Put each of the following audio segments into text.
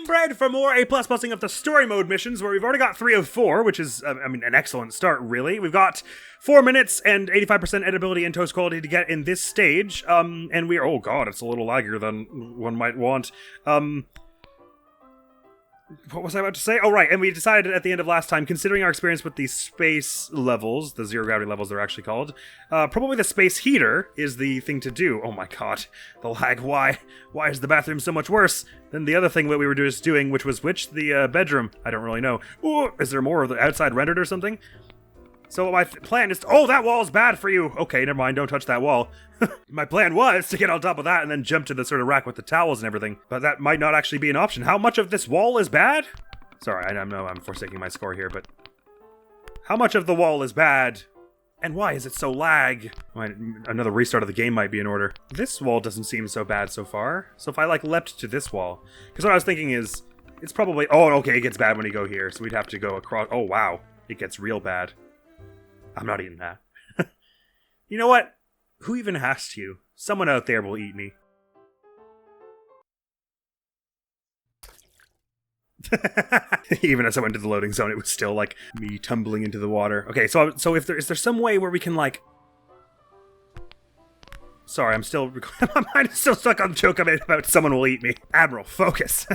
am Bread for more A++ing of the story mode missions, where we've already got 3 of 4, which is, an excellent start, really. We've got 4 minutes and 85% editability and toast quality to get in this stage, and we're, oh god, it's a little laggier than one might want. What was I about to say? Oh, right, and we decided at the end of last time, considering our experience with the space levels, the zero gravity levels they're actually called, probably the space heater is the thing to do. Oh my god, the lag, why? Why is the bathroom so much worse than the other thing that we were just doing, which was which? The bedroom. I don't really know. Ooh, is there more of the outside rendered or something? So my plan is to, oh, that wall's bad for you. Okay, never mind, don't touch that wall. My plan was to get on top of that and then jump to the sort of rack with the towels and everything, but that might not actually be an option. How much of this wall is bad? Sorry, I know I'm forsaking my score here, but how much of the wall is bad? And why is it so lag? Another restart of the game might be in order. This wall doesn't seem so bad so far. So if I, leapt to this wall, because what I was thinking is, it's probably, oh, okay, it gets bad when you go here, so we'd have to go across, oh, wow, it gets real bad. I'm not eating that. You know what? Who even has to? Someone out there will eat me. Even as I went to the loading zone, it was still like me tumbling into the water. Okay, so if is there some way where we can Sorry, I'm still my mind is still stuck on the joke about someone will eat me. Admiral, focus.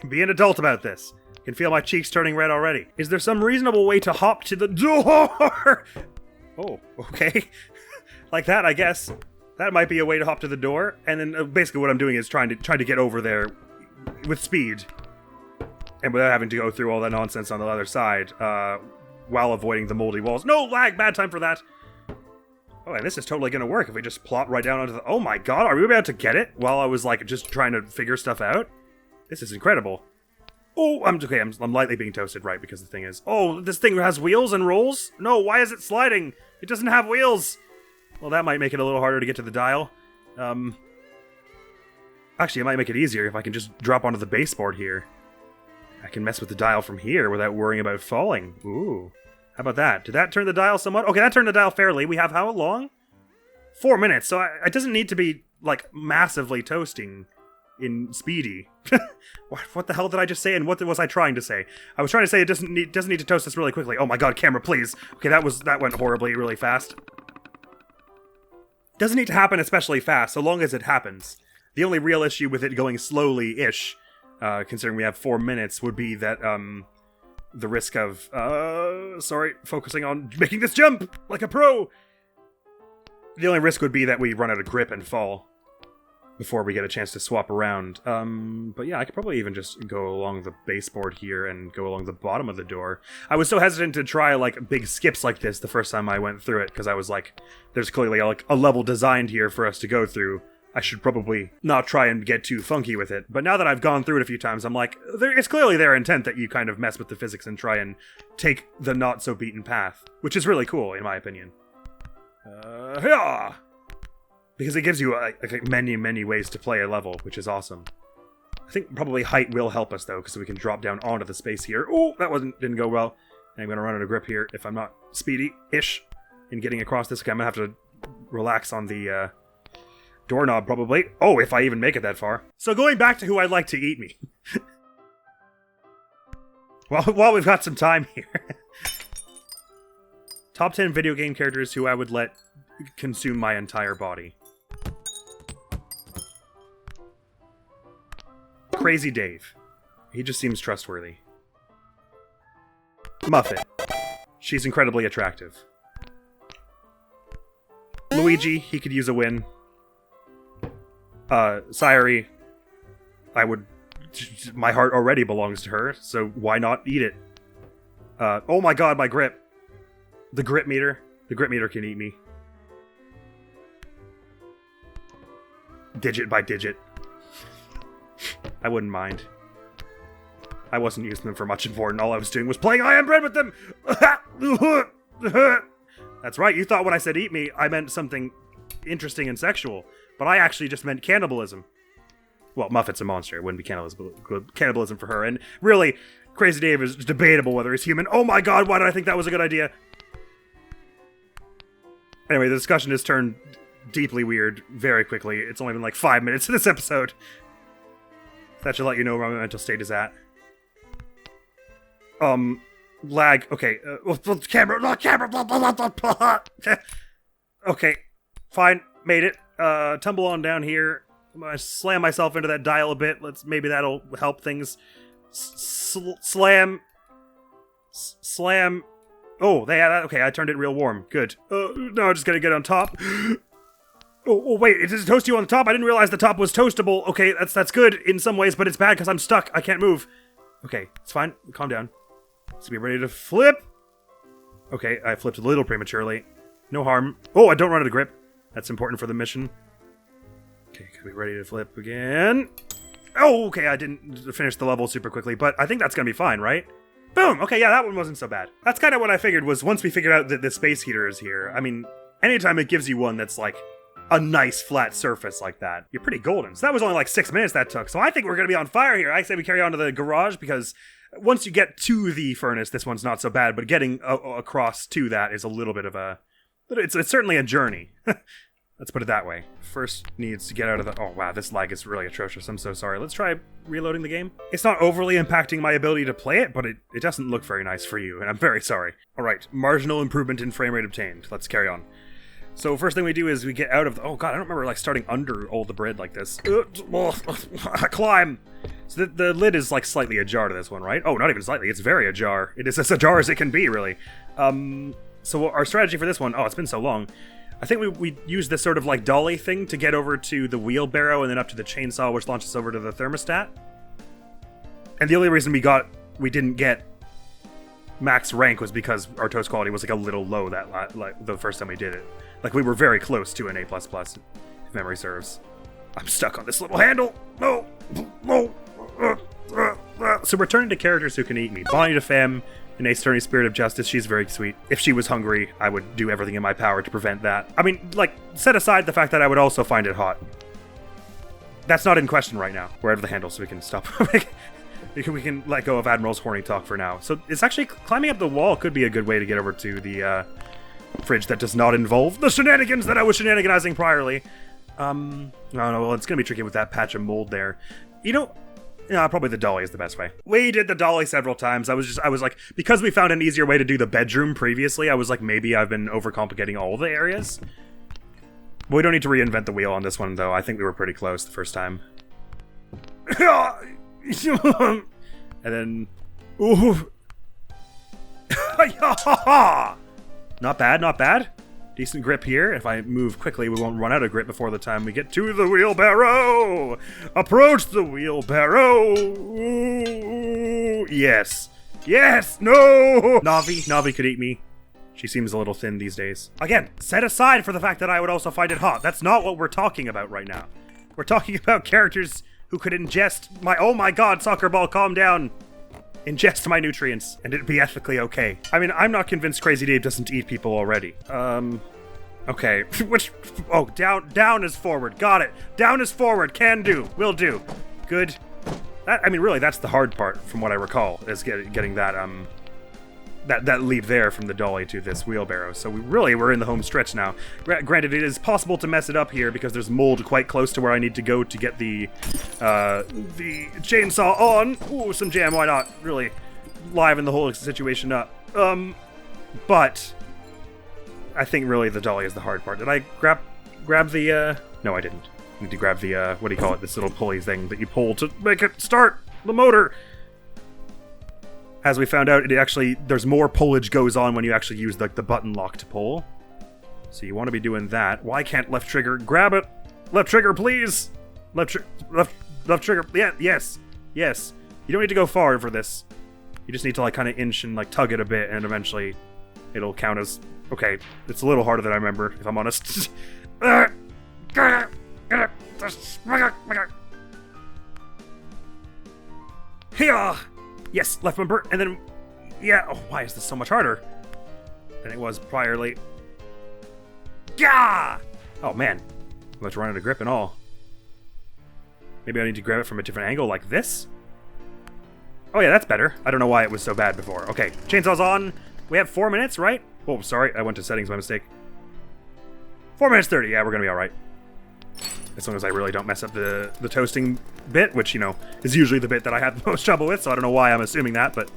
Be an adult about this. I can feel my cheeks turning red already. Is there some reasonable way to hop to the door? Oh, okay. Like that, I guess. That might be a way to hop to the door. And then basically what I'm doing is trying to get over there with speed. And without having to go through all that nonsense on the other side, while avoiding the moldy walls. No, lag! Bad time for that! Oh, and this is totally gonna work if we just plop right down onto the... Oh my god, are we about to get it? While I was, just trying to figure stuff out? This is incredible. Oh, I'm lightly being toasted, right, because the thing is... Oh, this thing has wheels and rolls? No, why is it sliding? It doesn't have wheels! Well, that might make it a little harder to get to the dial. Actually, it might make it easier if I can just drop onto the baseboard here. I can mess with the dial from here without worrying about falling. Ooh. How about that? Did that turn the dial somewhat? Okay, that turned the dial fairly. We have how long? 4 minutes, so it doesn't need to be, massively toasting in speedy. What the hell did I just say, and what was I trying to say? I was trying to say it doesn't need to toast us really quickly. Oh my god, camera, please. Okay, that went horribly, really fast. Doesn't need to happen especially fast, so long as it happens. The only real issue with it going slowly-ish, considering we have 4 minutes, would be that, the risk of, focusing on making this jump like a pro! The only risk would be that we run out of grip and fall before we get a chance to swap around. But yeah, I could probably even just go along the baseboard here and go along the bottom of the door. I was so hesitant to try, big skips like this the first time I went through it, because I was like, there's clearly, a level designed here for us to go through. I should probably not try and get too funky with it. But now that I've gone through it a few times, I'm like, it's clearly their intent that you kind of mess with the physics and try and take the not-so-beaten path. Which is really cool, in my opinion. Yeah! Because it gives you many, many ways to play a level, which is awesome. I think probably height will help us, though, because we can drop down onto the space here. Oh, that didn't go well. And I'm going to run out of grip here if I'm not speedy-ish in getting across this. Okay, I'm going to have to relax on the doorknob, probably. Oh, if I even make it that far. So going back to who I'd like to eat me. While we've got some time here. Top 10 video game characters who I would let consume my entire body. Crazy Dave. He just seems trustworthy. Muffet. She's incredibly attractive. Luigi, he could use a win. Sayuri, my heart already belongs to her, so why not eat it? Oh my god, my grip. The grip meter. The grip meter can eat me. Digit by digit. I wouldn't mind. I wasn't using them for much important. All I was doing was playing I Am Bread with them! That's right, you thought when I said eat me, I meant something interesting and sexual. But I actually just meant cannibalism. Well, Muffet's a monster. It wouldn't be cannibalism for her. And really, Crazy Dave is debatable whether he's human. Oh my god, why did I think that was a good idea? Anyway, the discussion has turned deeply weird very quickly. It's only been 5 minutes of this episode. That should let you know where my mental state is at. Lag. Okay. Camera. Okay. Fine. Made it. Tumble on down here. I'm gonna slam myself into that dial a bit. Maybe that'll help things. Slam. Slam. Oh, okay, I turned it real warm. Good. No, I'm just gonna get on top. Oh, wait, it does toast you on the top? I didn't realize the top was toastable. Okay, that's good in some ways, but it's bad because I'm stuck. I can't move. Okay, it's fine. Calm down. Let's be ready to flip. Okay, I flipped a little prematurely. No harm. Oh, I don't run out of grip. That's important for the mission. Okay, gotta be ready to flip again. Oh, okay, I didn't finish the level super quickly, but I think that's gonna be fine, right? Boom! Okay, yeah, that one wasn't so bad. That's kind of what I figured was once we figured out that the space heater is here, I mean, anytime it gives you one that's like a nice flat surface like that, you're pretty golden. So that was only like 6 minutes that took. So I think we're gonna be on fire here. I say we carry on to the garage because once you get to the furnace, this one's not so bad, but getting across to that is a little bit of a... It's certainly a journey. Let's put it that way. First needs to get out of the... Oh, wow, this lag is really atrocious. I'm so sorry. Let's try reloading the game. It's not overly impacting my ability to play it, but it doesn't look very nice for you, and I'm very sorry. All right, marginal improvement in frame rate obtained. Let's carry on. So first thing we do is we get out of the... Oh, God, I don't remember, like, starting under all the bread like this. Climb! So the lid is, like, slightly ajar to this one, right? Oh, not even slightly. It's very ajar. It is as ajar as it can be, really. So our strategy for this one... Oh, it's been so long. I think we use this sort of like dolly thing to get over to the wheelbarrow and then up to the chainsaw, which launches over to the thermostat. And the only reason we didn't get max rank was because our toast quality was like a little low like the first time we did it. Like we were very close to an A++, if memory serves. I'm stuck on this little handle. No. So returning to characters who can eat me. Bonnie de Femme. An ace attorney spirit of justice, she's very sweet. If she was hungry, I would do everything in my power to prevent that. I mean, like, set aside the fact that I would also find it hot. That's not in question right now. We're out of the handle, so we can stop. we can let go of Admiral's horny talk for now. So it's actually, climbing up the wall could be a good way to get over to the fridge that does not involve the shenanigans that I was shenaniganizing priorly. No, well, it's gonna be tricky with that patch of mold there. You know... Yeah, probably the dolly is the best way. We did the dolly several times. I was like, because we found an easier way to do the bedroom previously, I was like, maybe I've been overcomplicating all the areas. But we don't need to reinvent the wheel on this one, though. I think we were pretty close the first time. And then... Ooh. Not bad, not bad. Decent grip here. If I move quickly, we won't run out of grip before the time we get to the wheelbarrow! Approach the wheelbarrow! Ooh, yes. Yes! No! Navi could eat me. She seems a little thin these days. Again, set aside for the fact that I would also find it hot. That's not what we're talking about right now. We're talking about characters who could ingest my... Oh my god, soccer ball, calm down! Ingest my nutrients, and it'd be ethically okay. I mean, I'm not convinced Crazy Dave doesn't eat people already. Okay. Which... Oh, down is forward. Got it. Down is forward. Can do. Will do. Good. I mean, really, that's the hard part, from what I recall, is getting that, that leap there from the dolly to this wheelbarrow. So we're in the home stretch now. Granted, it is possible to mess it up here because there's mold quite close to where I need to go to get the chainsaw on. Ooh, some jam, why not? Really liven the whole situation up. But I think really the dolly is the hard part. Did I grab the, No, I didn't. I need to grab the, what do you call it? This little pulley thing that you pull to make it start the motor. As we found out, there's more pullage goes on when you actually use the button lock to pull. So you want to be doing that. Why can't left trigger grab it? Left trigger, please! Left trigger, yeah, yes. You don't need to go far for this. You just need to, like, kind of inch and, like, tug it a bit, and eventually it'll count as... Okay, it's a little harder than I remember, if I'm honest. Here! Yes, left bumper, and then... Yeah, oh, why is this so much harder than it was priorly? Yeah! Oh, man. I'm about to run out of grip and all. Maybe I need to grab it from a different angle, like this? Oh, yeah, that's better. I don't know why it was so bad before. Okay, chainsaw's on. We have 4 minutes, right? Oh, sorry, I went to settings by mistake. 4 minutes 30, yeah, we're gonna be alright. As long as I really don't mess up the toasting bit, which, you know, is usually the bit that I have the most trouble with, so I don't know why I'm assuming that, but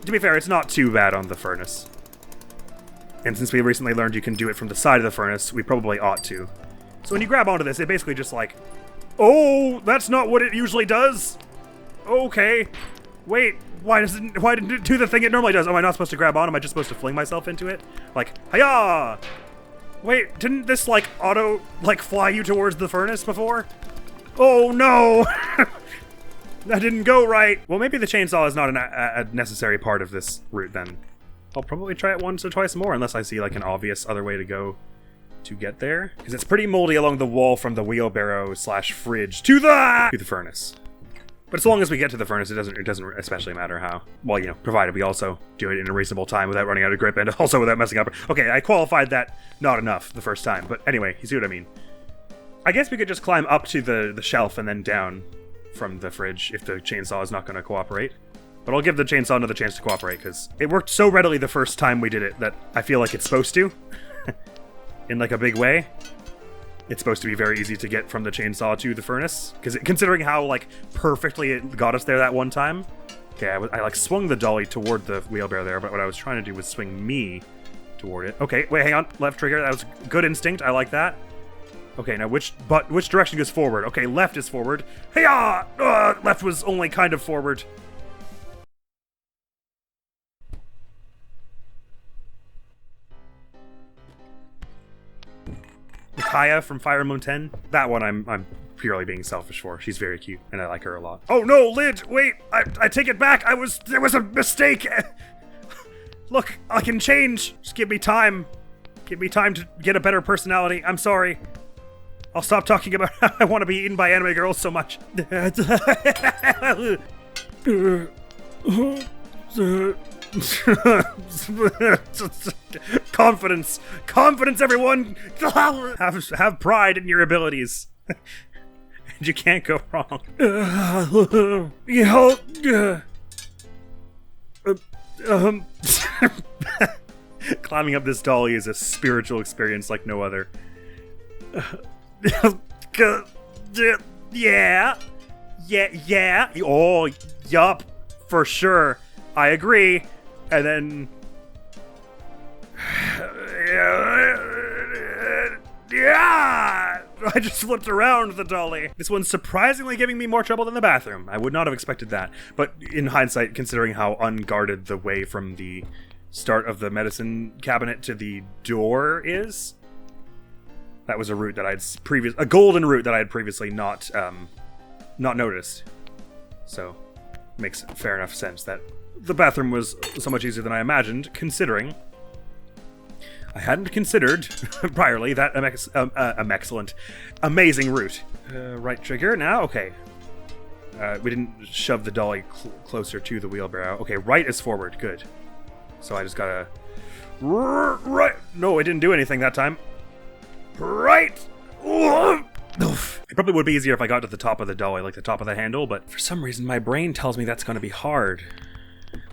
to be fair, it's not too bad on the furnace. And since we recently learned you can do it from the side of the furnace, we probably ought to. So when you grab onto this, it basically just like, oh, that's not what it usually does? Okay. Wait, why didn't it do the thing it normally does? Am I not supposed to grab on? Am I just supposed to fling myself into it? Like, hiya! Wait, didn't this, like, auto, like, fly you towards the furnace before? Oh, no! That didn't go right. Well, maybe the chainsaw is not a necessary part of this route, then. I'll probably try it once or twice more, unless I see, like, an obvious other way to go to get there. Because it's pretty moldy along the wall from the wheelbarrow / fridge to the furnace. But as long as we get to the furnace, it doesn't especially matter how. Well, you know, provided we also do it in a reasonable time without running out of grip and also without messing up. Okay, I qualified that not enough the first time, but anyway, you see what I mean. I guess we could just climb up to the shelf and then down from the fridge if the chainsaw is not going to cooperate. But I'll give the chainsaw another chance to cooperate, because it worked so readily the first time we did it that I feel like it's supposed to. In like a big way. It's supposed to be very easy to get from the chainsaw to the furnace, because considering how like perfectly it got us there that one time. Okay, I like swung the dolly toward the wheelbarrow there, but what I was trying to do was swing me toward it. Okay, wait, hang on, left trigger. That was good instinct. I like that. Okay, now which direction goes forward? Okay, left is forward. Hey-ya! Left was only kind of forward. Kaya from Fire Emblem 10. That one I'm purely being selfish for. She's very cute, and I like her a lot. Oh no, Lid! Wait! I take it back! There was a mistake! Look, I can change! Just give me time. Give me time to get a better personality. I'm sorry. I'll stop talking about how I want to be eaten by anime girls so much. Confidence, everyone. Have pride in your abilities, and you can't go wrong. Climbing up this dolly is a spiritual experience like no other. Yeah. Oh, yup, for sure. I agree. And then... yeah! I just flipped around the dolly. This one's surprisingly giving me more trouble than the bathroom. I would not have expected that. But in hindsight, considering how unguarded the way from the start of the medicine cabinet to the door is, that was a route that a golden route that I had previously not noticed. So, makes fair enough sense that the bathroom was so much easier than I imagined, considering I hadn't considered priorly that amazing route. Right trigger now? Okay. We didn't shove the dolly closer to the wheelbarrow. Okay, right is forward. Good. So I just gotta... right! No, it didn't do anything that time. Right! It probably would be easier if I got to the top of the dolly, like the top of the handle, but for some reason my brain tells me that's gonna be hard.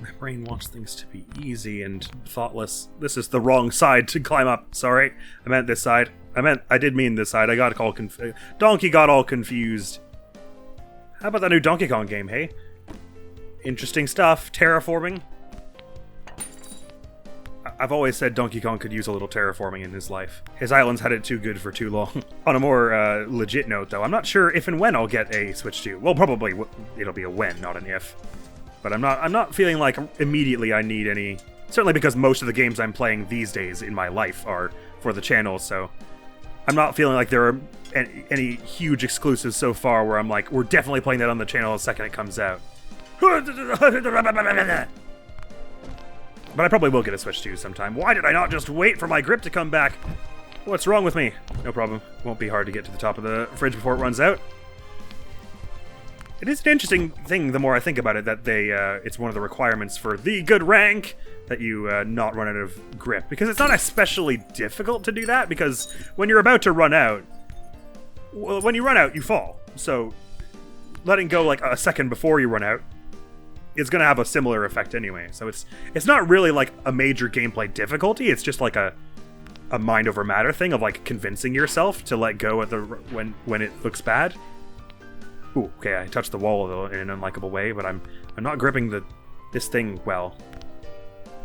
My brain wants things to be easy and thoughtless. This is the wrong side to climb up. Sorry. I meant this side. I did mean this side. I got all Donkey got all confused. How about the new Donkey Kong game, hey? Interesting stuff. Terraforming. I've always said Donkey Kong could use a little terraforming in his life. His islands had it too good for too long. On a more legit note, though, I'm not sure if and when I'll get a Switch 2. Well, probably it'll be a when, not an if. But I'm not feeling like immediately I need any... Certainly because most of the games I'm playing these days in my life are for the channel, so... I'm not feeling like there are any huge exclusives so far where I'm like, we're definitely playing that on the channel the second it comes out. But I probably will get a Switch 2 sometime. Why did I not just wait for my grip to come back? What's wrong with me? No problem. Won't be hard to get to the top of the fridge before it runs out. It is an interesting thing, the more I think about it, that it's one of the requirements for the good rank that you not run out of grip. Because it's not especially difficult to do that, because when you're about to run out, well, when you run out, you fall. So letting go like a second before you run out is going to have a similar effect anyway. So it's not really like a major gameplay difficulty, it's just like a a mind over matter thing of like convincing yourself to let go at the when it looks bad. Ooh, okay, I touched the wall though in an unlikable way, but I'm not gripping this thing well.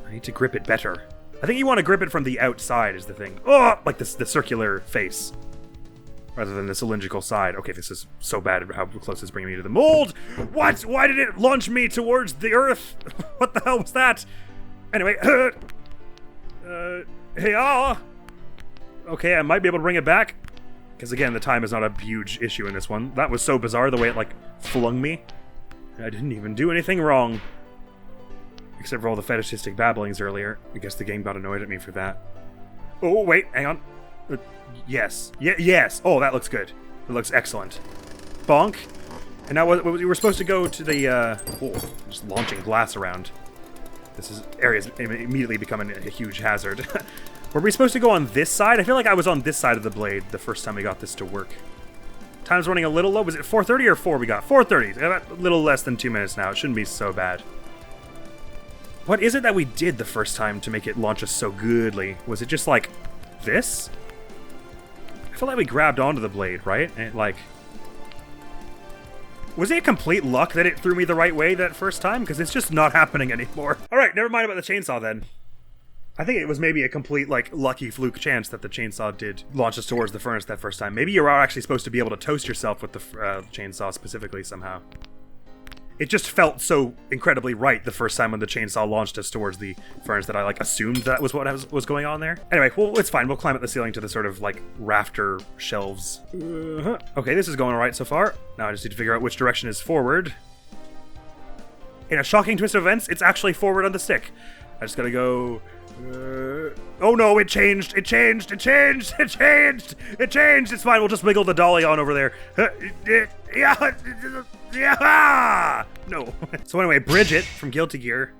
I need to grip it better. I think you want to grip it from the outside is the thing. Oh, like the circular face, rather than the cylindrical side. Okay, this is so bad how close it's bringing me to the mold. What? Why did it launch me towards the earth? What the hell was that? Anyway, hey, okay, I might be able to bring it back. Because again, the time is not a huge issue in this one. That was so bizarre, the way it, like, flung me. I didn't even do anything wrong. Except for all the fetishistic babblings earlier. I guess the game got annoyed at me for that. Oh, wait, hang on. Yes. Yes. Oh, that looks good. It looks excellent. Bonk. And now we were supposed to go to the, just launching glass around. This area's immediately becoming a huge hazard. Were we supposed to go on this side? I feel like I was on this side of the blade the first time we got this to work. Time's running a little low. Was it 4:30 or 4 we got? 4:30. A little less than 2 minutes now. It shouldn't be so bad. What is it that we did the first time to make it launch us so goodly? Was it just like this? I feel like we grabbed onto the blade, right? And like... Was it complete luck that it threw me the right way that first time? Because it's just not happening anymore. Alright, never mind about the chainsaw then. I think it was maybe a complete, like, lucky fluke chance that the chainsaw did launch us towards the furnace that first time. Maybe you are actually supposed to be able to toast yourself with the chainsaw specifically somehow. It just felt so incredibly right the first time when the chainsaw launched us towards the furnace that I, like, assumed that was what was going on there. Anyway, well, it's fine. We'll climb up the ceiling to the sort of, like, rafter shelves. Okay, this is going alright so far. Now I just need to figure out which direction is forward. In a shocking twist of events, it's actually forward on the stick. I just gotta go... oh no, it changed! It changed! It changed! It changed! It changed! It's fine, we'll just wiggle the dolly on over there. Yeah! No. So anyway, Bridget from Guilty Gear.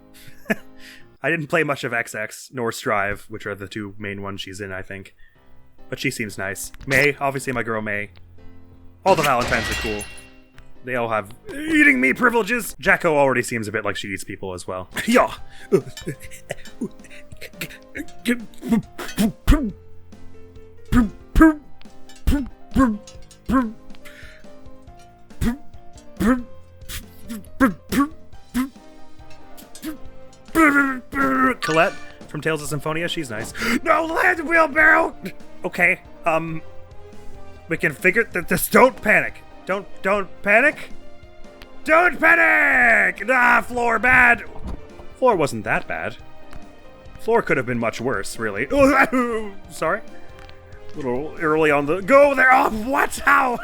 I didn't play much of XX, nor Strive, which are the two main ones she's in, I think. But she seems nice. May, obviously my girl May. All the Valentines are cool. They all have eating me privileges. Jacko already seems a bit like she eats people as well. Yeah. Colette from Tales of Symphonia, she's nice. No, land wheelbarrow! Okay, we can figure this. Don't panic. Don't panic. Don't panic! Ah, floor bad. Floor wasn't that bad. Floor could have been much worse, really. Oh, sorry. A little early on the go there. Oh, what? How?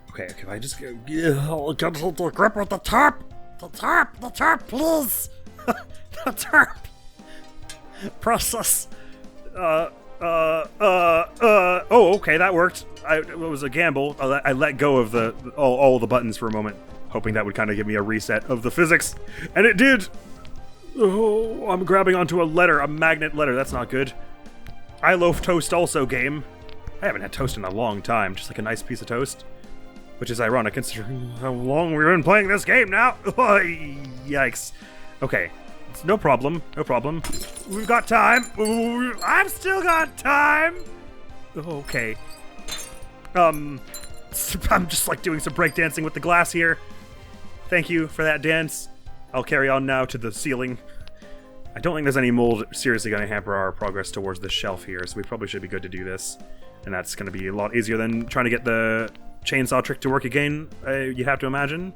Okay, if I just go, get the grip with the tarp, please, the tarp, process, oh, okay, that worked. It was a gamble. I let go of all the buttons for a moment, hoping that would kind of give me a reset of the physics, and it did. Oh, I'm grabbing onto a letter, a magnet letter. That's not good. I loaf toast also, game. I haven't had toast in a long time, just like a nice piece of toast. Which is ironic considering how long we've been playing this game now. Yikes. Okay. It's no problem. No problem. We've got time. I've still got time. Okay. I'm just like doing some breakdancing with the glass here. Thank you for that dance. I'll carry on now to the ceiling. I don't think there's any mold seriously going to hamper our progress towards the shelf here, so we probably should be good to do this. And that's going to be a lot easier than trying to get the chainsaw trick to work again, you have to imagine.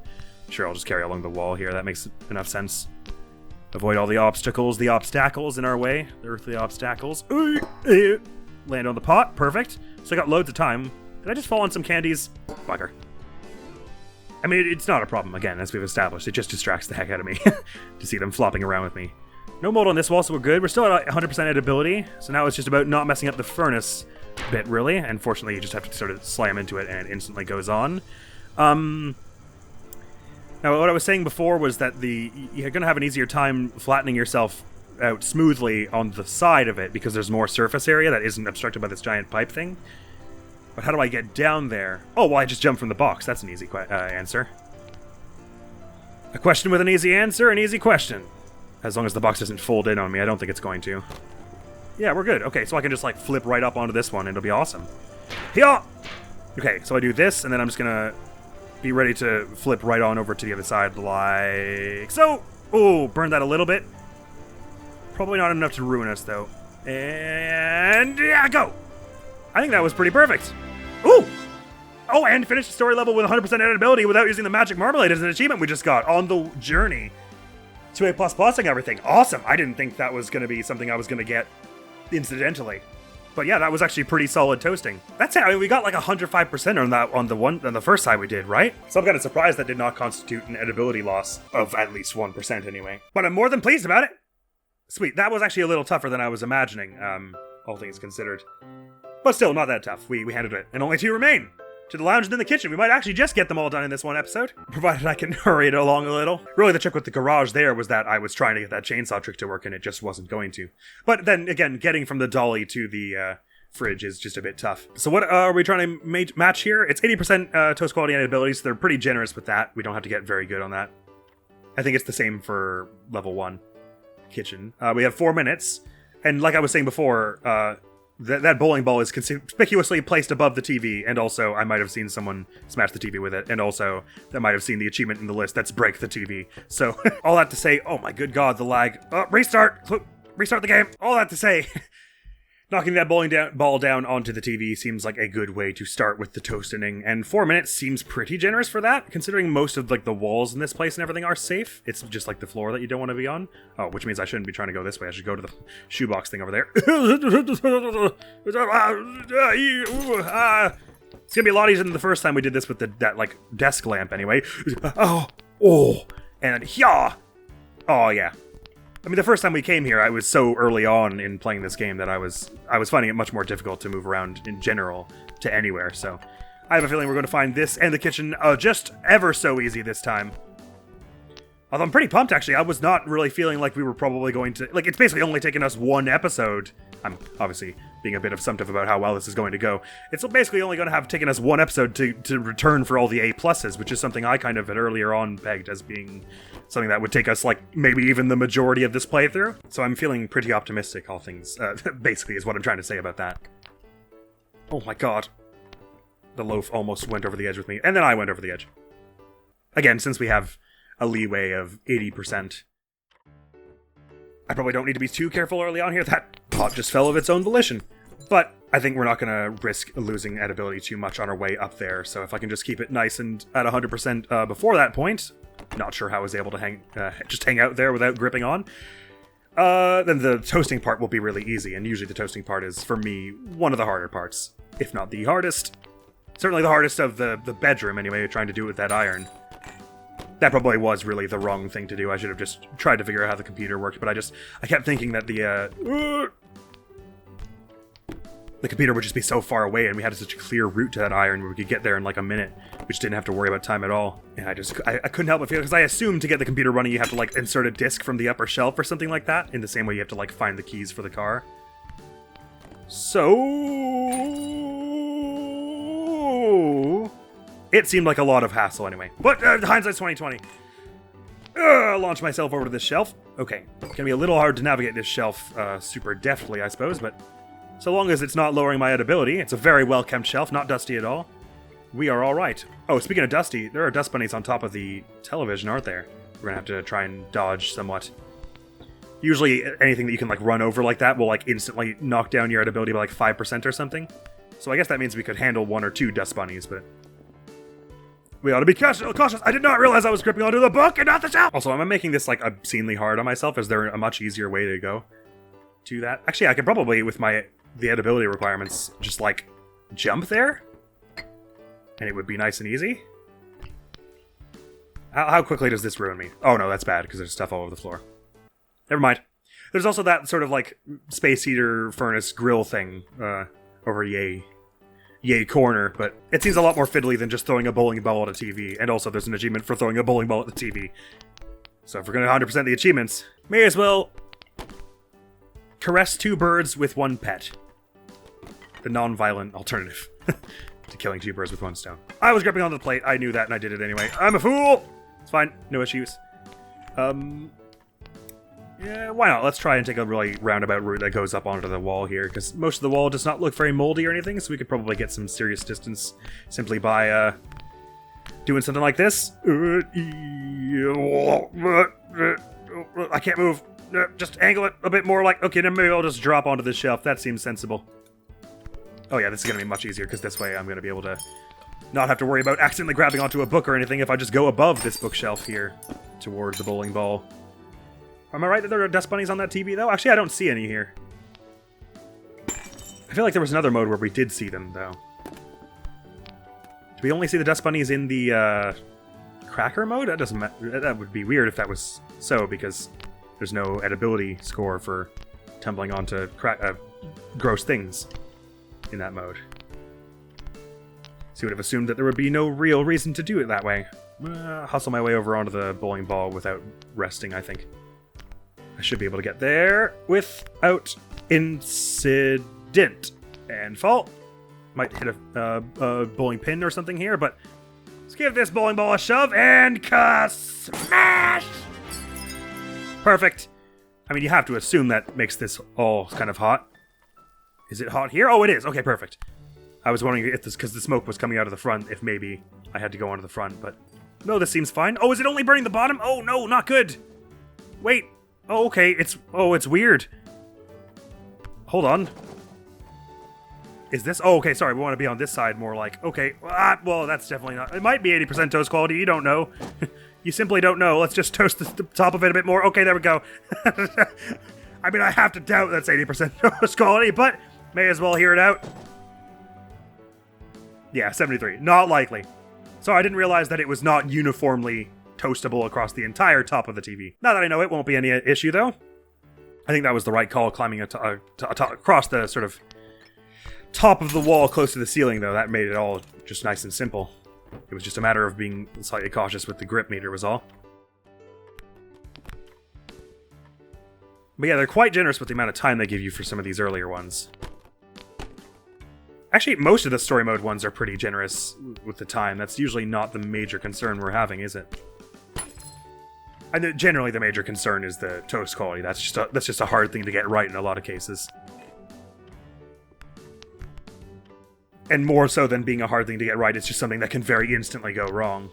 Sure, I'll just carry along the wall here. That makes enough sense. Avoid all the obstacles in our way. The earthly obstacles. Land on the pot. Perfect. So I got loads of time. Did I just fall on some candies? Bugger. I mean, it's not a problem, again, as we've established. It just distracts the heck out of me to see them flopping around with me. No mold on this wall, so we're good. We're still at 100% edibility, so now it's just about not messing up the furnace bit, really. And fortunately, you just have to sort of slam into it and it instantly goes on. Now, what I was saying before was that you're going to have an easier time flattening yourself out smoothly on the side of it because there's more surface area that isn't obstructed by this giant pipe thing. But how do I get down there? Oh, well, I just jump from the box. That's an easy answer. A question with an easy answer, an easy question. As long as the box doesn't fold in on me, I don't think it's going to. Yeah, we're good. Okay, so I can just, like, flip right up onto this one, and it'll be awesome. Here! Okay, so I do this, and then I'm just gonna be ready to flip right on over to the other side, like so. Oh, burned that a little bit. Probably not enough to ruin us, though. And yeah, go! I think that was pretty perfect. Ooh! Oh, and finish the story level with 100% editability without using the magic marmalade as an achievement we just got on the journey to A++ing everything. Awesome! I didn't think that was going to be something I was going to get incidentally. But yeah, that was actually pretty solid toasting. That's it. I mean, we got like 105% on that on the first side we did, right? So I'm kind of surprised that did not constitute an edibility loss of at least 1% anyway. But I'm more than pleased about it. Sweet. That was actually a little tougher than I was imagining, all things considered. But still, not that tough. We handled it. And only 2 remain. To the lounge and in the kitchen. We might actually just get them all done in this one episode, provided I can hurry it along a little. Really, the trick with the garage there was that I was trying to get that chainsaw trick to work, and it just wasn't going to. But then, again, getting from the dolly to the fridge is just a bit tough. So what are we trying to match here? It's 80% toast quality and ability, so they're pretty generous with that. We don't have to get very good on that. I think it's the same for level 1 kitchen. We have 4 minutes, and like I was saying before, that bowling ball is conspicuously placed above the TV, and also I might have seen someone smash the TV with it, and also I might have seen the achievement in the list that's break the TV. So, all that to say, oh my good god, the lag. Restart the game. All that to say, knocking that ball down onto the TV seems like a good way to start with the toasting, and 4 minutes seems pretty generous for that, considering most of like the walls in this place and everything are safe. It's just like the floor that you don't want to be on. Oh, which means I shouldn't be trying to go this way. I should go to the shoebox thing over there. It's gonna be a lot easier than the first time we did this with that like desk lamp anyway. And yeah. Oh yeah. I mean, the first time we came here, I was so early on in playing this game that I was finding it much more difficult to move around in general to anywhere, so I have a feeling we're going to find this and the kitchen just ever so easy this time. Although I'm pretty pumped, actually. I was not really feeling like we were probably going to... Like, it's basically only taken us 1 episode. I'm obviously being a bit assumptive about how well this is going to go. It's basically only going to have taken us 1 episode to return for all the A+, which is something I kind of had earlier on pegged as being something that would take us, like, maybe even the majority of this playthrough. So I'm feeling pretty optimistic, all things, basically, is what I'm trying to say about that. Oh my god. The loaf almost went over the edge with me, and then I went over the edge. Again, since we have a leeway of 80%. I probably don't need to be too careful early on here. That pot just fell of its own volition. But I think we're not going to risk losing edibility too much on our way up there, so if I can just keep it nice and at 100% before that point, not sure how I was able to just hang out there without gripping on, then the toasting part will be really easy, and usually the toasting part is, for me, one of the harder parts, if not the hardest. Certainly the hardest of the bedroom, anyway, trying to do it with that iron. That probably was really the wrong thing to do. I should have just tried to figure out how the computer worked, but I kept thinking that the computer would just be so far away, and we had such a clear route to that iron where we could get there in like a minute. We just didn't have to worry about time at all. And I couldn't help but feel, because I assumed to get the computer running, you have to like insert a disc from the upper shelf or something like that, in the same way you have to like find the keys for the car. So it seemed like a lot of hassle anyway. But hindsight's 2020. Launch myself over to this shelf. Okay, gonna be a little hard to navigate this shelf super deftly, I suppose, but so long as it's not lowering my edibility, it's a very well-kept shelf, not dusty at all. We are all right. Oh, speaking of dusty, there are dust bunnies on top of the television, aren't there? We're gonna have to try and dodge somewhat. Usually, anything that you can like run over like that will like instantly knock down your edibility by like 5% or something. So I guess that means we could handle 1 or 2 dust bunnies, but we ought to be cautious. I did not realize I was gripping onto the book and not the shelf. Also, am I making this like obscenely hard on myself? Is there a much easier way to go to that? Actually, I could probably, with the edibility requirements, just like jump there, and it would be nice and easy. How quickly does this ruin me? Oh no, that's bad because there's stuff all over the floor. Never mind. There's also that sort of like space heater furnace grill thing over yay yay corner, but it seems a lot more fiddly than just throwing a bowling ball at a TV, and also there's an achievement for throwing a bowling ball at the TV. So if we're going to 100% the achievements, may as well caress 2 birds with 1 pet. The non-violent alternative to killing 2 birds with 1 stone. I was gripping onto the plate, I knew that and I did it anyway. I'm a fool! It's fine, no issues. Yeah, why not? Let's try and take a really roundabout route that goes up onto the wall here, because most of the wall does not look very moldy or anything, so we could probably get some serious distance simply by doing something like this. I can't move. Just angle it a bit more like... Okay, then maybe I'll just drop onto this shelf. That seems sensible. Oh yeah, this is going to be much easier, because this way I'm going to be able to not have to worry about accidentally grabbing onto a book or anything if I just go above this bookshelf here towards the bowling ball. Am I right that there are dust bunnies on that TV, though? Actually, I don't see any here. I feel like there was another mode where we did see them, though. Do we only see the dust bunnies in the, cracker mode? That doesn't matter. That would be weird if that was so, because there's no edibility score for tumbling onto gross things in that mode. So you would have assumed that there would be no real reason to do it that way. Hustle my way over onto the bowling ball without resting, I think. I should be able to get there without incident. And fall. Might hit a bowling pin or something here, but let's give this bowling ball a shove and smash! Perfect. I mean, you have to assume that makes this all kind of hot. Is it hot here? Oh, it is. Okay, perfect. I was wondering if this, because the smoke was coming out of the front, if maybe I had to go onto the front, but no, this seems fine. Oh, is it only burning the bottom? Oh, no, not good. Wait. Oh, okay, it's weird. Hold on. Is this? Oh, okay, sorry, we want to be on this side more like, okay, well, that's definitely not, it might be 80% toast quality, you don't know. You simply don't know. Let's just toast the top of it a bit more. Okay, there we go. I mean, I have to doubt that's 80% toast quality, but may as well hear it out. Yeah, 73, not likely. So I didn't realize that it was not uniformly toastable across the entire top of the TV. Now that I know it won't be any issue, though. I think that was the right call, climbing across the sort of top of the wall close to the ceiling, though. That made it all just nice and simple. It was just a matter of being slightly cautious with the grip meter was all. But yeah, they're quite generous with the amount of time they give you for some of these earlier ones. Actually, most of the story mode ones are pretty generous with the time. That's usually not the major concern we're having, is it? And generally, the major concern is the toast quality. That's just a hard thing to get right in a lot of cases. And more so than being a hard thing to get right, it's just something that can very instantly go wrong.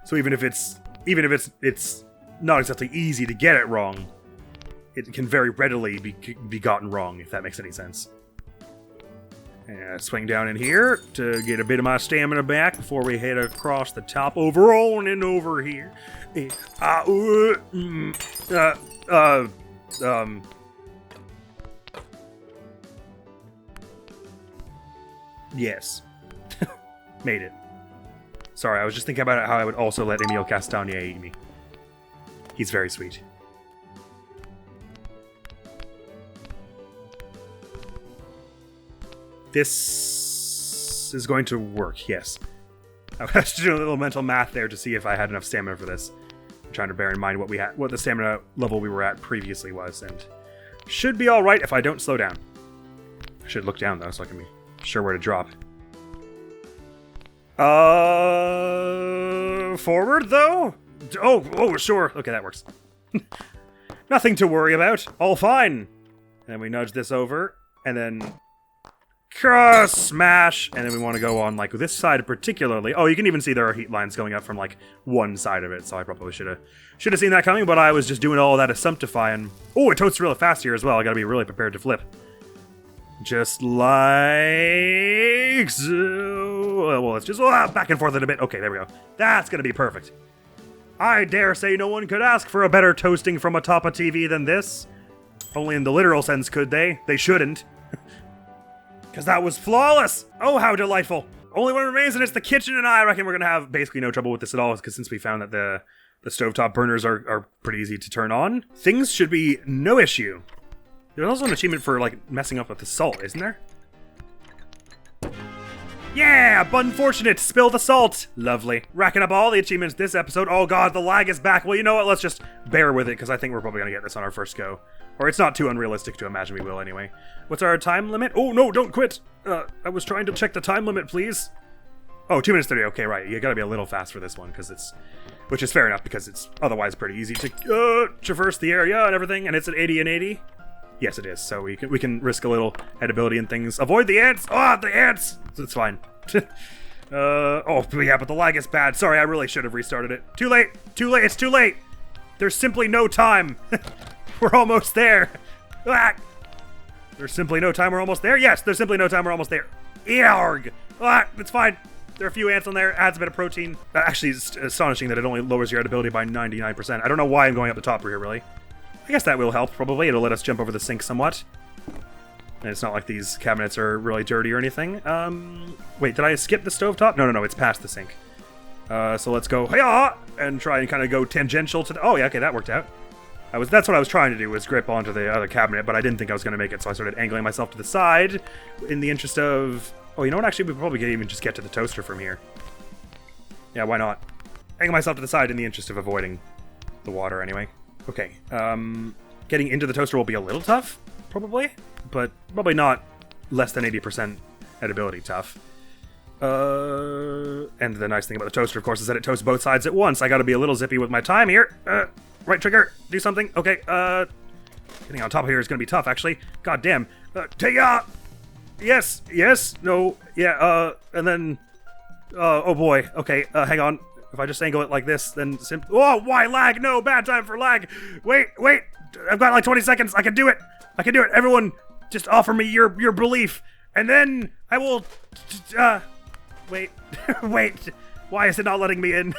So even if it's not exactly easy to get it wrong, it can very readily be gotten wrong, if that makes any sense. And swing down in here to get a bit of my stamina back before we head across the top, over on and over here. Yes. Made it. Sorry, I was just thinking about how I would also let Emil Castagna eat me. He's very sweet. This is going to work, yes. I was doing a little mental math there to see if I had enough stamina for this. I'm trying to bear in mind what the stamina level we were at previously was, and should be alright if I don't slow down. I should look down, though, so I can be sure where to drop. Forward, though? Oh, sure. Okay, that works. Nothing to worry about. All fine. And then we nudge this over, and then smash, and then we want to go on, like, this side particularly. Oh, you can even see there are heat lines going up from, like, one side of it, so I probably should have seen that coming, but I was just doing all that assumptifying. Oh, it totes really fast here as well. I gotta be really prepared to flip. Just like so. Well, let's just back and forth a bit. Okay, there we go. That's gonna be perfect. I dare say no one could ask for a better toasting from atop a TV than this. Only in the literal sense could they. They shouldn't. Because that was flawless! Oh, how delightful! Only one remains, and it's the kitchen, and I reckon we're going to have basically no trouble with this at all, because since we found that the stovetop burners are pretty easy to turn on, things should be no issue. There's also an achievement for, like, messing up with the salt, isn't there? Yeah! Unfortunate! Spill the salt! Lovely. Racking up all the achievements this episode. Oh god, the lag is back. Well, you know what? Let's just bear with it, because I think we're probably gonna get this on our first go. Or it's not too unrealistic to imagine we will, anyway. What's our time limit? Oh, no, don't quit! I was trying to check the time limit, please. Oh, 2 minutes 30. Okay, right. You gotta be a little fast for this one, because it's... Which is fair enough, because it's otherwise pretty easy to traverse the area and everything, and it's at 80 and 80. Yes, it is. So we can risk a little headability and things. Avoid the ants! Ah, the ants! It's fine. Oh, yeah, but the lag is bad. Sorry, I really should have restarted it. Too late! Too late! It's too late! There's simply no time! We're almost there! Ah! There's simply no time, we're almost there? Yes, there's simply no time, we're almost there. Earg! Ah, it's fine. There are a few ants on there, adds a bit of protein. Actually, it's astonishing that it only lowers your edibility by 99%. I don't know why I'm going up the top here, really. I guess that will help, probably. It'll let us jump over the sink somewhat. And it's not like these cabinets are really dirty or anything. Wait, did I skip the stovetop? No, it's past the sink. So let's go, hi-yah! And try and kind of go tangential to the... Oh, yeah, okay, that worked out. That's what I was trying to do, was grip onto the other cabinet, but I didn't think I was going to make it, so I started angling myself to the side in the interest of... Oh, you know what? Actually, we probably could even just get to the toaster from here. Yeah, why not? Angle myself to the side in the interest of avoiding the water, anyway. Okay, getting into the toaster will be a little tough, probably, but probably not less than 80% edibility tough. And the nice thing about the toaster, of course, is that it toasts both sides at once. I gotta be a little zippy with my time here. Right trigger, do something. Okay, getting on top of here is gonna be tough, actually. God damn. Ta-ya! Yes, no, yeah, and then, oh boy, okay, hang on. If I just angle it like this, then oh, why lag? No, bad time for lag. Wait, I've got like 20 seconds. I can do it. Everyone, just offer me your belief, and then I will, wait, why is it not letting me in?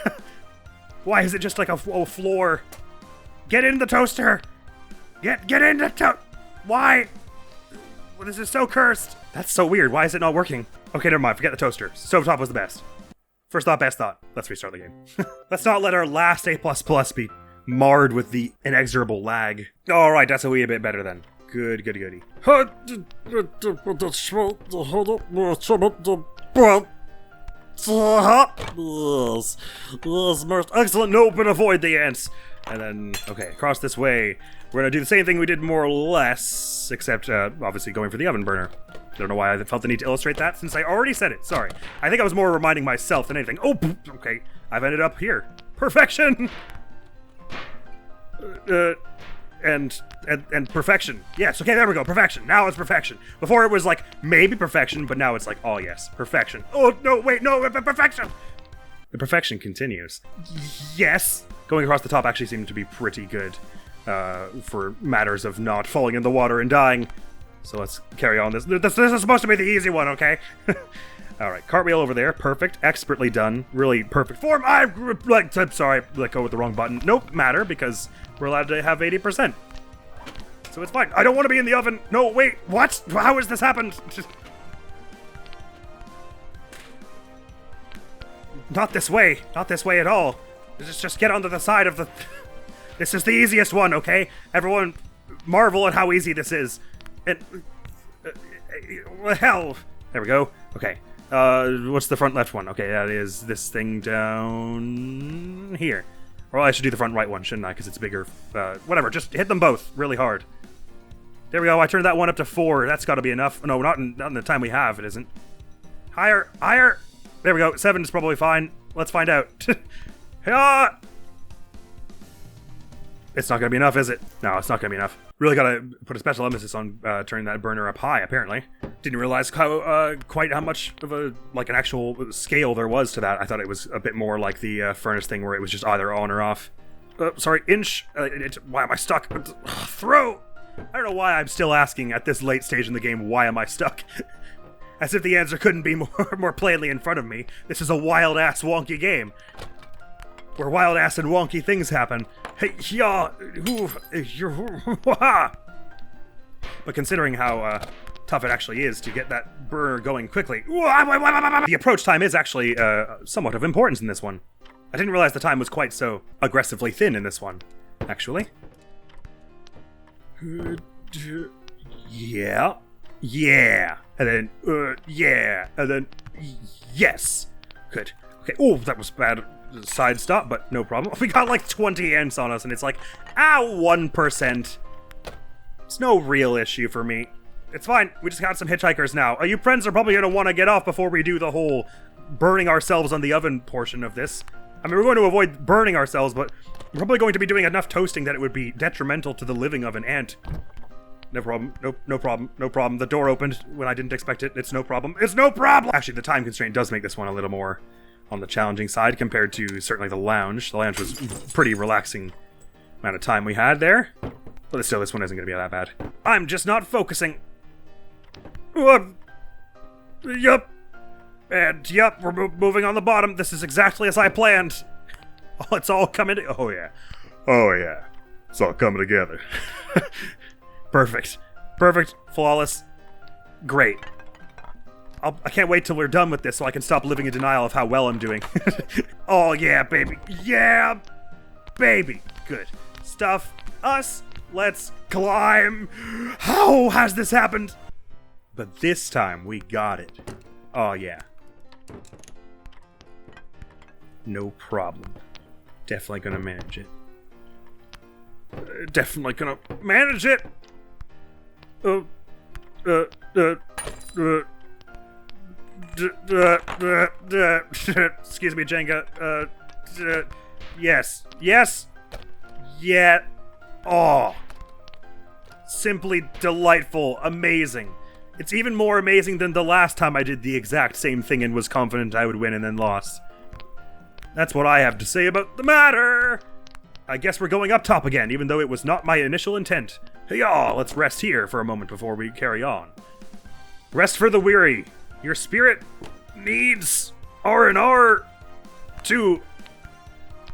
Why is it just like a floor? Get in the toaster. Get in the why? Well, this is so cursed. That's so weird. Why is it not working? Okay, never mind. Forget the toaster. Stovetop was the best. First thought, best thought. Let's restart the game. Let's not let our last A++ be marred with the inexorable lag. Alright, that's a wee bit better then. Goody. Most excellent. No, but avoid the ants. And then, okay, across this way. We're gonna do the same thing we did more or less, except obviously going for the oven burner. Don't know why I felt the need to illustrate that, since I already said it. Sorry. I think I was more reminding myself than anything. Oh, okay. I've ended up here. Perfection! And perfection. Yes, okay, there we go. Perfection. Now it's perfection. Before it was like, maybe perfection, but now it's like, oh yes, perfection. Oh, no, wait, no, perfection! The perfection continues. Yes! Going across the top actually seemed to be pretty good for matters of not falling in the water and dying. So let's carry on this. This is supposed to be the easy one, okay? Alright, cartwheel over there. Perfect. Expertly done. Really perfect form. I'm sorry, let go with the wrong button. Nope, matter, because we're allowed to have 80%. So it's fine. I don't want to be in the oven. No, wait, what? How has this happened? Not this way. Not this way at all. Just get onto the side of the... This is the easiest one, okay? Everyone marvel at how easy this is. And... hell! There we go. Okay. What's the front left one? Okay, that is this thing down here. Or I should do the front right one, shouldn't I? Because it's bigger. Whatever, just hit them both really hard. There we go, I turned that one up to 4. That's got to be enough. No, not in the time we have, it isn't. Higher! There we go, 7 is probably fine. Let's find out. It's not going to be enough, is it? No, it's not going to be enough. Really got to put a special emphasis on turning that burner up high, apparently. Didn't realize quite how much of an actual scale there was to that. I thought it was a bit more like the furnace thing where it was just either on or off. Sorry, inch. Why am I stuck? Throw! I don't know why I'm still asking at this late stage in the game, why am I stuck? As if the answer couldn't be more plainly in front of me. This is a wild-ass wonky game. Where wild-ass and wonky things happen. Hey, but considering how tough it actually is to get that burner going quickly, the approach time is actually somewhat of importance in this one. I didn't realize the time was quite so aggressively thin in this one, actually. Yeah. Yeah. And then, yeah. And then, yes. Good. Okay. Oh, that was bad side stop, but no problem. We got like 20 ants on us, and it's like, 1%. It's no real issue for me. It's fine. We just got some hitchhikers now. You friends are probably going to want to get off before we do the whole burning ourselves on the oven portion of this. I mean, we're going to avoid burning ourselves, but we're probably going to be doing enough toasting that it would be detrimental to the living of an ant. No problem. Nope, no problem. No problem. The door opened when I didn't expect it. It's no problem. It's no problem! Actually, the time constraint does make this one a little more on the challenging side compared to certainly the lounge. The lounge was pretty relaxing amount of time we had there. But still, this one isn't going to be that bad. I'm just not focusing. Yup. And yup, we're moving on the bottom. This is exactly as I planned. Oh, it's all coming together. Oh, yeah. Oh, yeah. It's all coming together. Perfect. Perfect. Flawless. Great. I can't wait till we're done with this so I can stop living in denial of how well I'm doing. Oh, yeah, baby. Yeah, baby. Good. Stuff us. Let's climb. How has this happened? But this time, we got it. Oh, yeah. No problem. Definitely gonna manage it. Definitely gonna manage it! Excuse me, Jenga. Yes. Yes! Yeah. Oh. Simply delightful. Amazing. It's even more amazing than the last time I did the exact same thing and was confident I would win and then lost. That's what I have to say about the matter! I guess we're going up top again, even though it was not my initial intent. Hey y'all, let's rest here for a moment before we carry on. Rest for the weary. Your spirit needs R&R to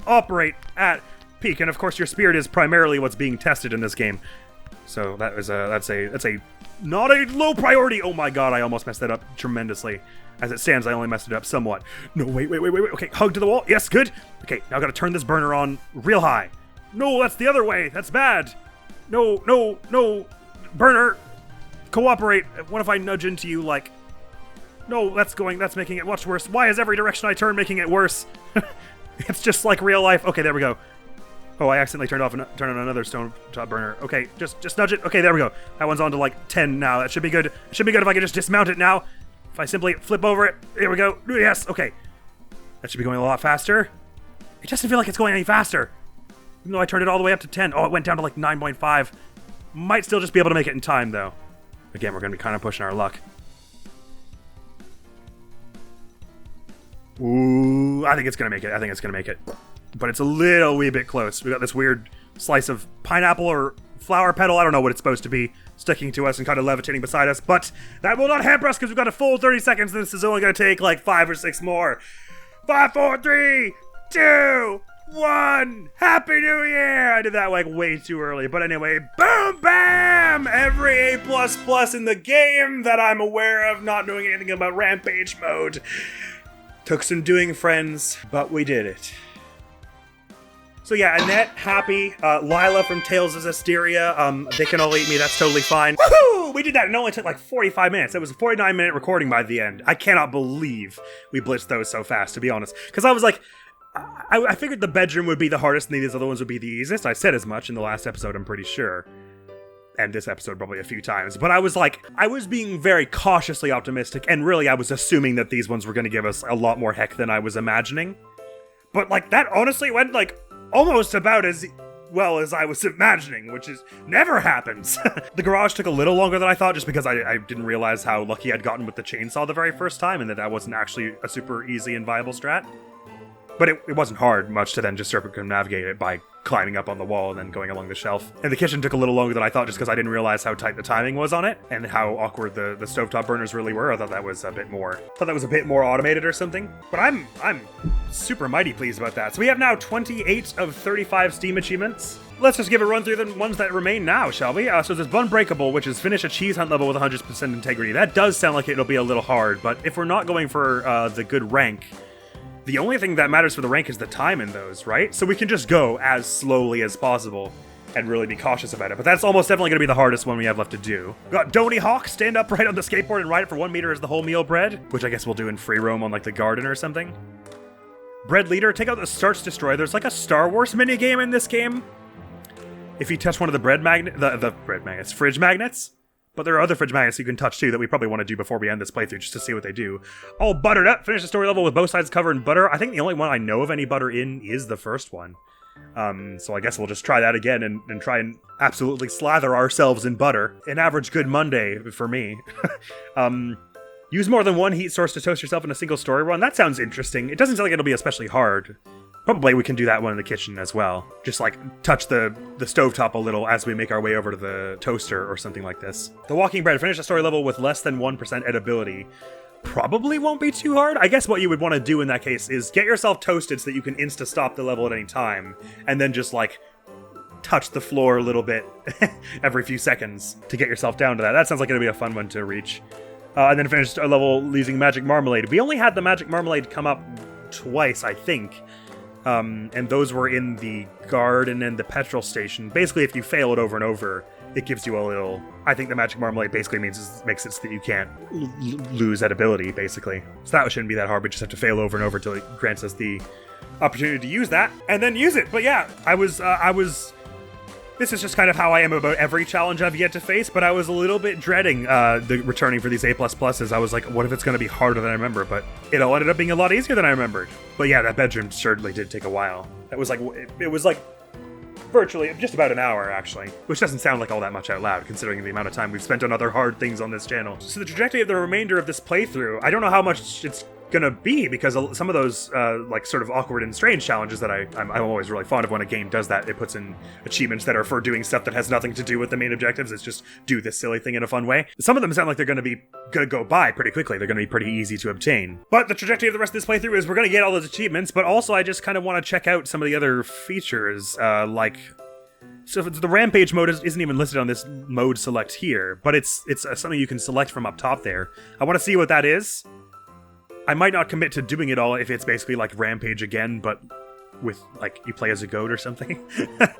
operate at peak, and of course your spirit is primarily what's being tested in this game. So that's a not a low priority. Oh my god, I almost messed that up tremendously. As it stands, I only messed it up somewhat. No, wait. Okay, hug to the wall. Yes, good. Okay, now I gotta turn this burner on real high. No, that's the other way. That's bad. No. Burner, cooperate. What if I nudge into you like... No, that's making it much worse. Why is every direction I turn making it worse? It's just like real life. Okay, there we go. Oh, I accidentally turned on another stone top burner. Okay, just nudge it. Okay, there we go. That one's on to like 10 now. That should be good. It should be good if I can just dismount it now. If I simply flip over it. There we go. Yes, okay. That should be going a lot faster. It doesn't feel like it's going any faster. Even though I turned it all the way up to 10. Oh, it went down to like 9.5. Might still just be able to make it in time, though. Again, we're going to be kind of pushing our luck. Ooh, I think it's going to make it. But it's a little wee bit close. We got this weird slice of pineapple or flower petal, I don't know what it's supposed to be, sticking to us and kind of levitating beside us, but that will not hamper us because we've got a full 30 seconds and this is only going to take like 5 or 6 more. 5, 4, 3, 2, 1! Happy New Year! I did that like way too early, but anyway, boom, bam! Every A++ in the game that I'm aware of, not knowing anything about Rampage mode. Took some doing, friends, but we did it. So yeah, Annette, happy, Lila from Tales of Zestiria, they can all eat me, that's totally fine. Woohoo! We did that, and it only took like 45 minutes. It was a 49-minute recording by the end. I cannot believe we blitzed those so fast, to be honest. Because I was like, I figured the bedroom would be the hardest, and these other ones would be the easiest. I said as much in the last episode, I'm pretty sure. And this episode probably a few times. But I was like, I was being very cautiously optimistic, and really I was assuming that these ones were going to give us a lot more heck than I was imagining. But like, that honestly went like almost about as well as I was imagining, which is never happens. The garage took a little longer than I thought, just because I didn't realize how lucky I'd gotten with the chainsaw the very first time, and that wasn't actually a super easy and viable strat. But it wasn't hard much to then just circumnavigate it by climbing up on the wall and then going along the shelf. And the kitchen took a little longer than I thought, just because I didn't realize how tight the timing was on it and how awkward the stovetop burners really were. I thought that was a bit more automated or something. But I'm super mighty pleased about that. So we have now 28 of 35 Steam achievements. Let's just give a run through the ones that remain now, shall we? So there's Unbreakable, which is finish a cheese hunt level with 100% integrity. That does sound like it'll be a little hard, but if we're not going for the good rank, the only thing that matters for the rank is the time in those, right? So we can just go as slowly as possible. and really be cautious about it. But that's almost definitely going to be the hardest one we have left to do. We got Donny Hawk, stand upright on the skateboard and ride it for 1 meter as the whole meal bread, which I guess we'll do in free roam on like the garden or something. Bread Leader, take out the Starch Destroyer. There's like a Star Wars minigame in this game. If you touch one of the fridge magnets. But there are other fridge magnets you can touch too that we probably want to do before we end this playthrough just to see what they do. All buttered up, finish the story level with both sides covered in butter. I think the only one I know of any butter in is the first one. So I guess we'll just try that again and try and absolutely slather ourselves in butter. An average good Monday for me. Use more than one heat source to toast yourself in a single story run. That sounds interesting. It doesn't sound like it'll be especially hard. Probably we can do that one in the kitchen as well. Just like touch the stovetop a little as we make our way over to the toaster or something like this. The Walking Bread, finish the story level with less than 1% edibility. Probably won't be too hard. I guess what you would want to do in that case is get yourself toasted so that you can insta-stop the level at any time. And then just like touch the floor a little bit every few seconds to get yourself down to that. That sounds like it'll be a fun one to reach. And then finish a level using Magic Marmalade. We only had the Magic Marmalade come up twice, I think. And those were in the garden and the petrol station. Basically, if you fail it over and over, it gives you a little... I think the Magic Marmalade basically makes it so that you can't lose that ability, basically. So that shouldn't be that hard. We just have to fail over and over until it grants us the opportunity to use that, and then use it. But yeah, I was... This is just kind of how I am about every challenge I've yet to face, but I was a little bit dreading the returning for these A++s. I was like, what if it's going to be harder than I remember? But it all ended up being a lot easier than I remembered. But yeah, that bedroom certainly did take a while. That was like, it was like virtually just about an hour, actually, which doesn't sound like all that much out loud, considering the amount of time we've spent on other hard things on this channel. So the trajectory of the remainder of this playthrough, I don't know how much it's gonna be, because some of those like sort of awkward and strange challenges that I'm always really fond of when a game does that. It puts in achievements that are for doing stuff that has nothing to do with the main objectives. It's just do this silly thing in a fun way. Some of them sound like they're gonna go by pretty quickly. They're gonna be pretty easy to obtain. But the trajectory of the rest of this playthrough is we're gonna get all those achievements, but also I just kind of want to check out some of the other features, like... So the Rampage mode isn't even listed on this mode select here, but it's something you can select from up top there. I want to see what that is. I might not commit to doing it all if it's basically like Rampage again, but with, like, you play as a goat or something.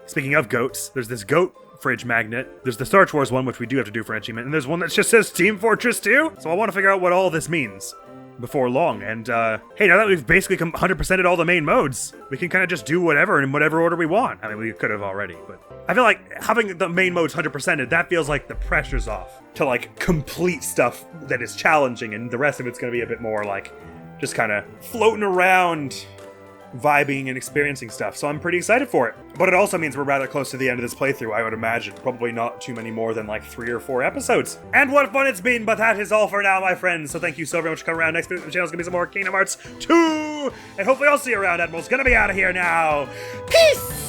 Speaking of goats, there's this goat fridge magnet. There's the Starch Wars one, which we do have to do for an achievement, and there's one that just says Team Fortress 2, so I want to figure out what all this means before long. And hey, now that we've basically 100%ed all the main modes, we can kind of just do whatever in whatever order we want. I mean, we could have already, but I feel like having the main modes 100%ed, that feels like the pressure's off to like complete stuff that is challenging, and the rest of it's going to be a bit more like just kind of floating around, vibing and experiencing stuff. So I'm pretty excited for it. But it also means we're rather close to the end of this playthrough, I would imagine. Probably not too many more than like 3 or 4 episodes. And what fun it's been, but that is all for now, my friends. So thank you so very much for coming around. Next video on the channel is going to be some more Kingdom Hearts 2. And hopefully I'll see you around. Admiral's going to be out of here now. Peace!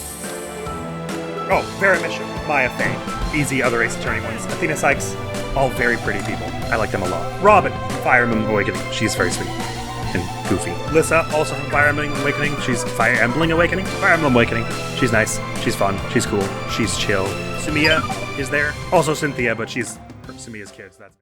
Oh, Vera Mission, Maya Faye, Easy, other Ace Attorney ones, Athena Sykes, all very pretty people. I like them a lot. Robin, Fire Emblem Awakening, she's very sweet and goofy. Lissa, also from Fire Emblem Awakening, she's Fire Emblem Awakening? Fire Emblem Awakening. She's nice, she's fun, she's cool, she's chill. Sumiya is there. Also Cynthia, but she's Sumiya's kids, that's